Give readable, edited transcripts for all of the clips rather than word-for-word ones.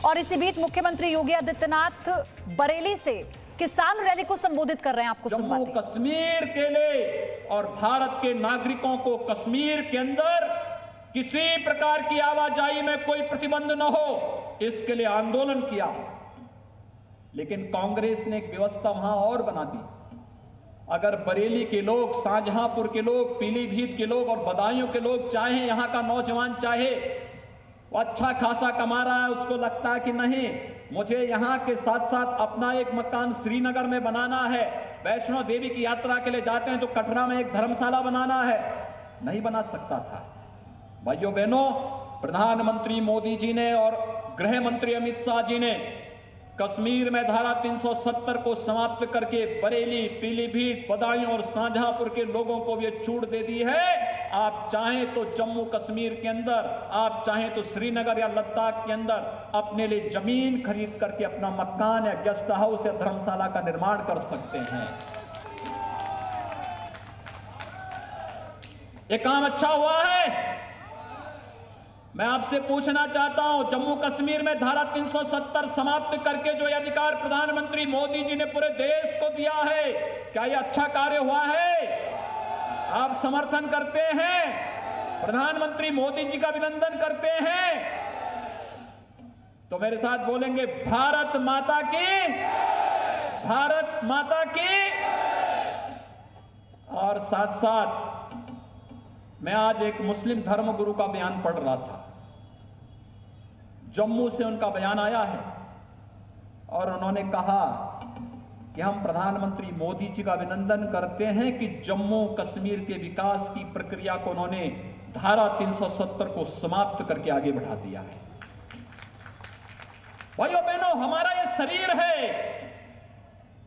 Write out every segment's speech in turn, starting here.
और इसी बीच मुख्यमंत्री योगी आदित्यनाथ बरेली से किसान रैली को संबोधित कर रहे हैं। आपको जम्मू कश्मीर के लिए और भारत के नागरिकों को कश्मीर के अंदर किसी प्रकार की आवाजाही में कोई प्रतिबंध न हो, इसके लिए आंदोलन किया। लेकिन कांग्रेस ने एक व्यवस्था वहां और बना दी। अगर बरेली के लोग, शाहजहांपुर के लोग, पीलीभीत के लोग और बदायूं के लोग चाहे, यहां का नौजवान चाहे, वो अच्छा खासा कमा रहा है, उसको लगता है कि नहीं मुझे यहां के साथ साथ अपना एक मकान श्रीनगर में बनाना है, वैष्णो देवी की यात्रा के लिए जाते हैं तो कटरा में एक धर्मशाला बनाना है, नहीं बना सकता था। भाइयों बहनों, प्रधानमंत्री मोदी जी ने और गृह मंत्री अमित शाह जी ने कश्मीर में धारा 370 को समाप्त करके बरेली, पीलीभीत, बदायूं और शाहजहांपुर के लोगों को भी छूट दे दी है। आप चाहें तो जम्मू कश्मीर के अंदर, आप चाहें तो श्रीनगर या लद्दाख के अंदर अपने लिए जमीन खरीद करके अपना मकान या गेस्ट हाउस या धर्मशाला का निर्माण कर सकते हैं। ये काम अच्छा हुआ है। मैं आपसे पूछना चाहता हूं, जम्मू कश्मीर में धारा 370 समाप्त करके जो अधिकार प्रधानमंत्री मोदी जी ने पूरे देश को दिया है, क्या यह अच्छा कार्य हुआ है? आप समर्थन करते हैं? प्रधानमंत्री मोदी जी का अभिनंदन करते हैं? तो मेरे साथ बोलेंगे भारत माता की, भारत माता की। और साथ साथ मैं आज एक मुस्लिम धर्मगुरु का बयान पढ़ रहा था। जम्मू से उनका बयान आया है और उन्होंने कहा कि हम प्रधानमंत्री मोदी जी का अभिनंदन करते हैं कि जम्मू कश्मीर के विकास की प्रक्रिया को उन्होंने धारा 370 को समाप्त करके आगे बढ़ा दिया है। भाइयों बहनों, हमारा ये शरीर है,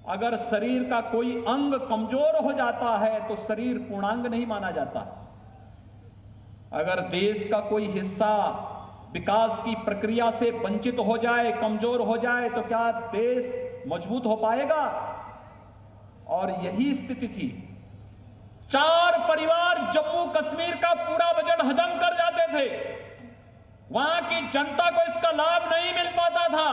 अगर शरीर का कोई अंग कमजोर हो जाता है तो शरीर पूर्णांग नहीं माना जाता। अगर देश का कोई हिस्सा विकास की प्रक्रिया से वंचित हो जाए, कमजोर हो जाए, तो क्या देश मजबूत हो पाएगा? और यही स्थिति थी। 4 परिवार जम्मू कश्मीर का पूरा बजट हजम कर जाते थे। वहां की जनता को इसका लाभ नहीं मिल पाता था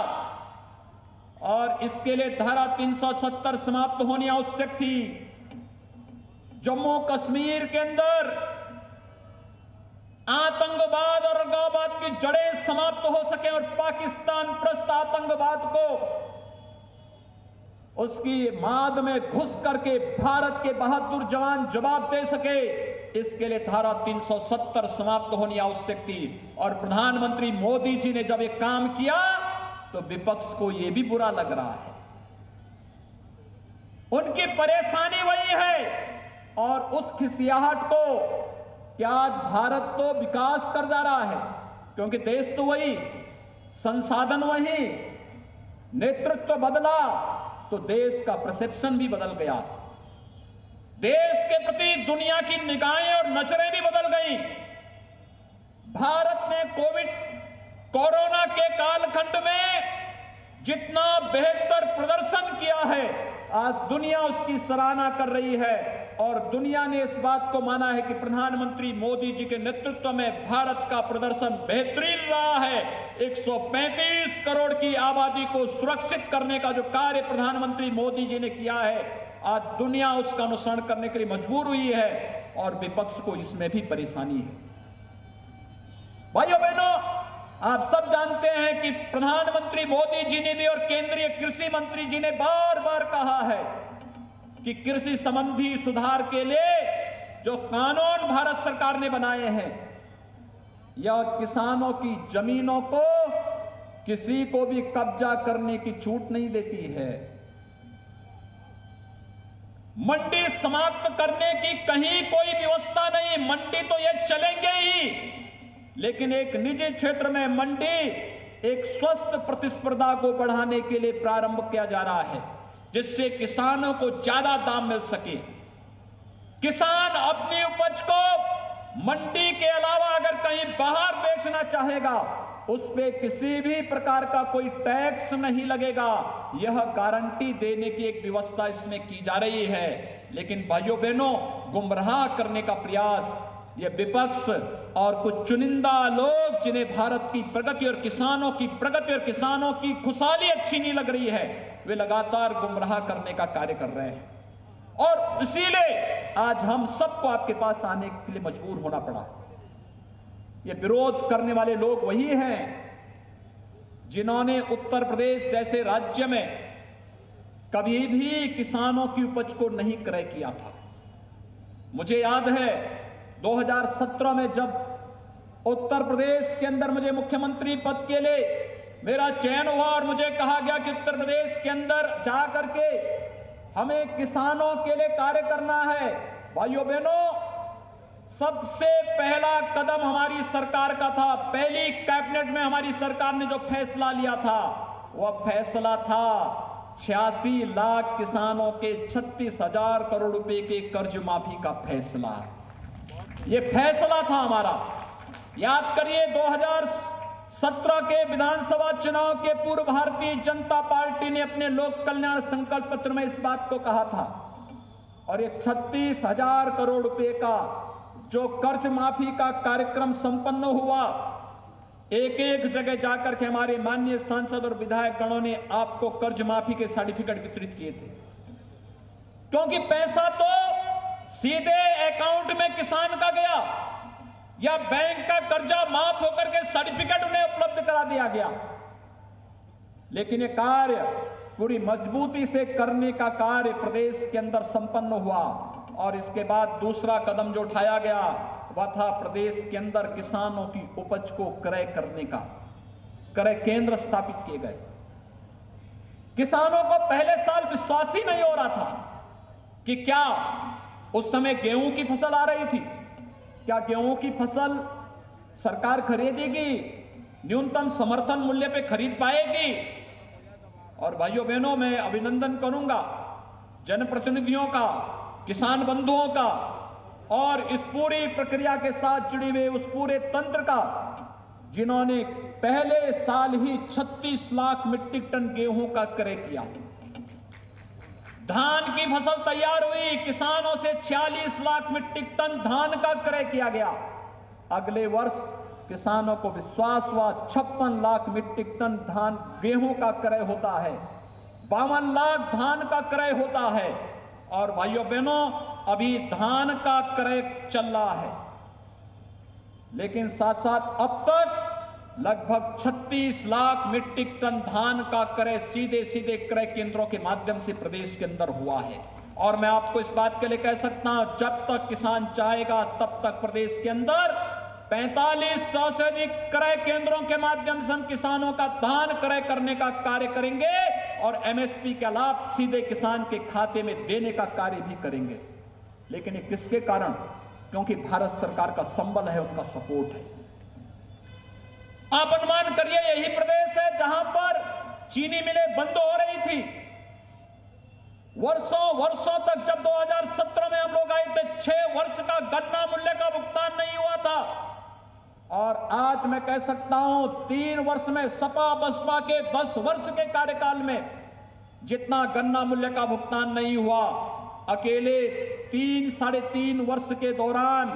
और इसके लिए धारा 370 समाप्त होनी आवश्यक थी। जम्मू कश्मीर के अंदर आतंकवाद और अलगाववाद की जड़ें समाप्त हो सके और पाकिस्तान प्रस्त आतंकवाद को उसकी माद में घुस करके भारत के बहादुर जवान जवाब दे सके, इसके लिए धारा 370 समाप्त होनी आवश्यक थी। और प्रधानमंत्री मोदी जी ने जब ये काम किया तो विपक्ष को यह भी बुरा लग रहा है। उनकी परेशानी वही है और उस खिसियाहट को कि आज भारत तो विकास कर जा रहा है, क्योंकि देश तो वही, संसाधन वही, नेतृत्व बदला तो देश का परसेप्शन भी बदल गया। देश के प्रति दुनिया की निगाहें और नजरें भी बदल गई। भारत ने कोरोना के कालखंड में जितना बेहतर प्रदर्शन किया है, आज दुनिया उसकी सराहना कर रही है और दुनिया ने इस बात को माना है कि प्रधानमंत्री मोदी जी के नेतृत्व में भारत का प्रदर्शन बेहतरीन रहा है। 135 करोड़ की आबादी को सुरक्षित करने का जो कार्य प्रधानमंत्री मोदी जी ने किया है, आज दुनिया उसका अनुसरण करने के लिए मजबूर हुई है और विपक्ष को इसमें भी परेशानी है। भाइयों बहनों, आप सब जानते हैं कि प्रधानमंत्री मोदी जी ने भी और केंद्रीय कृषि मंत्री जी ने बार बार कहा है कि कृषि संबंधी सुधार के लिए जो कानून भारत सरकार ने बनाए हैं, यह किसानों की जमीनों को किसी को भी कब्जा करने की छूट नहीं देती है। मंडी समाप्त करने की कहीं कोई व्यवस्था नहीं। मंडी तो ये चलेंगे ही, लेकिन एक निजी क्षेत्र में मंडी एक स्वस्थ प्रतिस्पर्धा को बढ़ाने के लिए प्रारंभ किया जा रहा है, जिससे किसानों को ज्यादा दाम मिल सके। किसान अपनी उपज को मंडी के अलावा अगर कहीं बाहर बेचना चाहेगा, उस पे किसी भी प्रकार का कोई टैक्स नहीं लगेगा। यह गारंटी देने की एक व्यवस्था इसमें की जा रही है। लेकिन भाइयों बहनों, गुमराह करने का प्रयास ये विपक्ष और कुछ चुनिंदा लोग जिन्हें भारत की प्रगति और किसानों की प्रगति और किसानों की खुशहाली अच्छी नहीं लग रही है, वे लगातार गुमराह करने का कार्य कर रहे हैं। और इसीलिए आज हम सबको आपके पास आने के लिए मजबूर होना पड़ा। ये विरोध करने वाले लोग वही हैं जिन्होंने उत्तर प्रदेश जैसे राज्य में कभी भी किसानों की उपज को नहीं क्रय किया था। मुझे याद है 2017 में जब उत्तर प्रदेश के अंदर मुझे मुख्यमंत्री पद के लिए मेरा चयन हुआ और मुझे कहा गया कि उत्तर प्रदेश के अंदर जा करके हमें किसानों के लिए कार्य करना है। भाइयों बहनों, सबसे पहला कदम हमारी सरकार का था। पहली कैबिनेट में हमारी सरकार ने जो फैसला लिया था वह फैसला था 86 लाख किसानों के 36,000 करोड़ रुपए के कर्ज माफी का फैसला। यह फैसला था हमारा। याद करिए 2017 के विधानसभा चुनाव के पूर्व भारतीय जनता पार्टी ने अपने लोक कल्याण संकल्प पत्र में इस बात को कहा था। और ये 36,000 करोड़ रुपए का जो कर्ज माफी का कार्यक्रम संपन्न हुआ, एक एक जगह जाकर के हमारे माननीय सांसद और विधायक गणों ने आपको कर्ज माफी के सर्टिफिकेट वितरित किए थे, क्योंकि पैसा तो सीधे अकाउंट में किसान का गया या बैंक का कर्जा माफ होकर के सर्टिफिकेट उन्हें उपलब्ध करा दिया गया। लेकिन ये कार्य पूरी मजबूती से करने का कार्य प्रदेश के अंदर संपन्न हुआ। और इसके बाद दूसरा कदम जो उठाया गया वह था प्रदेश के अंदर किसानों की उपज को क्रय करने का। क्रय केंद्र स्थापित किए गए। किसानों को पहले साल विश्वास ही नहीं हो रहा था कि क्या उस समय गेहूं की फसल आ रही थी, क्या गेहूं की फसल सरकार खरीदेगी, न्यूनतम समर्थन मूल्य पे खरीद पाएगी। और भाइयों बहनों, मैं अभिनंदन करूंगा जनप्रतिनिधियों का, किसान बंधुओं का और इस पूरी प्रक्रिया के साथ जुड़े हुए उस पूरे तंत्र का जिन्होंने पहले साल ही 36 लाख मीट्रिक टन गेहूं का क्रय किया। धान की फसल तैयार हुई, किसानों से 46 लाख मीट्रिक टन धान का क्रय किया गया। अगले वर्ष किसानों को विश्वास हुआ 56 लाख मीट्रिक टन धान गेहूं का क्रय होता है, 52 लाख धान का क्रय होता है। और भाइयों बहनों, अभी धान का क्रय चल रहा है, लेकिन साथ साथ अब तक लगभग 36 लाख मीट्रिक टन धान का क्रय सीधे सीधे क्रय केंद्रों के माध्यम से प्रदेश के अंदर हुआ है। और मैं आपको इस बात के लिए कह सकता हूं, जब तक किसान चाहेगा तब तक प्रदेश के अंदर 4500 से अधिक क्रय केंद्रों के माध्यम से हम किसानों का धान क्रय करने का कार्य करेंगे और एमएसपी का लाभ सीधे किसान के खाते में देने का कार्य भी करेंगे। लेकिन ये किसके कारण? क्योंकि भारत सरकार का संबल है, उनका सपोर्ट है। आप अनुमान करिए, यही प्रदेश है जहां पर चीनी मिलें बंद हो रही थी। वर्षों तक, जब 2017 में हम लोग आए थे, 6 वर्ष का गन्ना मूल्य का भुगतान नहीं हुआ था। और आज मैं कह सकता हूं 3 वर्ष में सपा बसपा के 10 वर्ष के कार्यकाल में जितना गन्ना मूल्य का भुगतान नहीं हुआ, अकेले 3-3.5 वर्ष के दौरान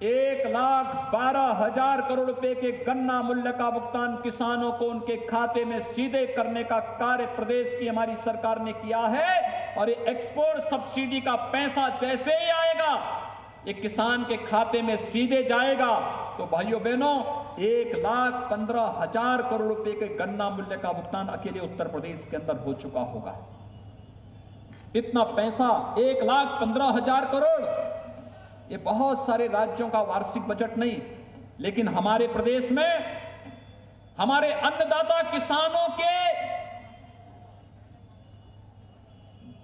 1,12,000 करोड़ रुपए के गन्ना मूल्य का भुगतान किसानों को उनके खाते में सीधे करने का कार्य प्रदेश की हमारी सरकार ने किया है। और ये एक्सपोर्ट सब्सिडी का पैसा जैसे ही आएगा, ये किसान के खाते में सीधे जाएगा। तो भाइयों बहनों, 1,15,000 करोड़ रुपए के गन्ना मूल्य का भुगतान अकेले उत्तर प्रदेश के अंदर हो चुका होगा। इतना पैसा 1,15,000 करोड़, ये बहुत सारे राज्यों का वार्षिक बजट नहीं, लेकिन हमारे प्रदेश में हमारे अन्नदाता किसानों के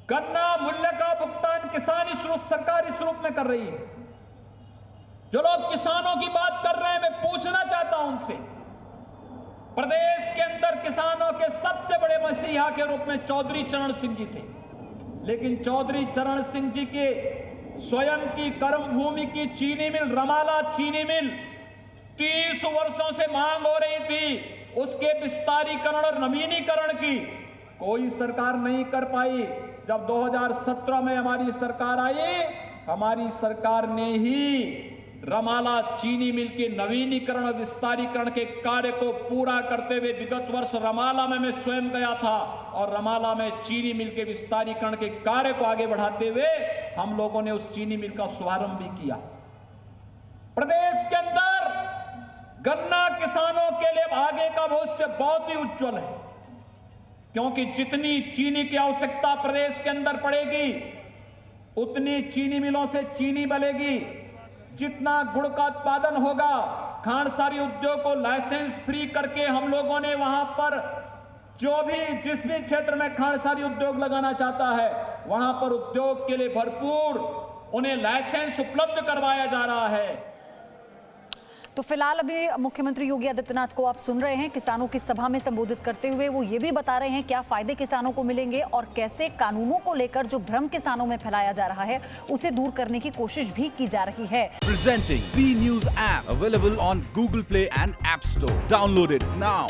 गन्ना मूल्य का भुगतान किसान इस रूप, सरकार इस रूप में कर रही है। जो लोग किसानों की बात कर रहे हैं, मैं पूछना चाहता हूं उनसे, प्रदेश के अंदर किसानों के सबसे बड़े मसीहा के रूप में चौधरी चरण सिंह जी थे, लेकिन चौधरी चरण सिंह जी के स्वयं की कर्म भूमि की चीनी मिल, रमाला चीनी मिल 30 वर्षों से मांग हो रही थी, उसके विस्तारीकरण और नवीनीकरण की कोई सरकार नहीं कर पाई। जब 2017 में हमारी सरकार आई, हमारी सरकार ने ही रमाला चीनी मिल के नवीनीकरण और विस्तारीकरण के कार्य को पूरा करते हुए विगत वर्ष रमाला में मैं स्वयं गया था और रमाला में चीनी मिल के विस्तारीकरण के कार्य को आगे बढ़ाते हुए हम लोगों ने उस चीनी मिल का शुभारंभ भी किया। प्रदेश के अंदर गन्ना किसानों के लिए आगे का भविष्य बहुत ही उज्जवल है, क्योंकि जितनी चीनी की आवश्यकता प्रदेश के अंदर पड़ेगी उतनी चीनी मिलों से चीनी बनेगी। जितना गुड़ का उत्पादन होगा, खांडसारी उद्योग को लाइसेंस फ्री करके हम लोगों ने वहां पर जिस भी क्षेत्र में खांडसारी उद्योग लगाना चाहता है वहां पर उद्योग के लिए भरपूर उन्हें लाइसेंस उपलब्ध करवाया जा रहा है। तो फिलहाल अभी मुख्यमंत्री योगी आदित्यनाथ को आप सुन रहे हैं, किसानों की सभा में संबोधित करते हुए वो ये भी बता रहे हैं क्या फायदे किसानों को मिलेंगे और कैसे कानूनों को लेकर जो भ्रम किसानों में फैलाया जा रहा है उसे दूर करने की कोशिश भी की जा रही है। Presenting B News app available on Google Play and App Store. Download it now.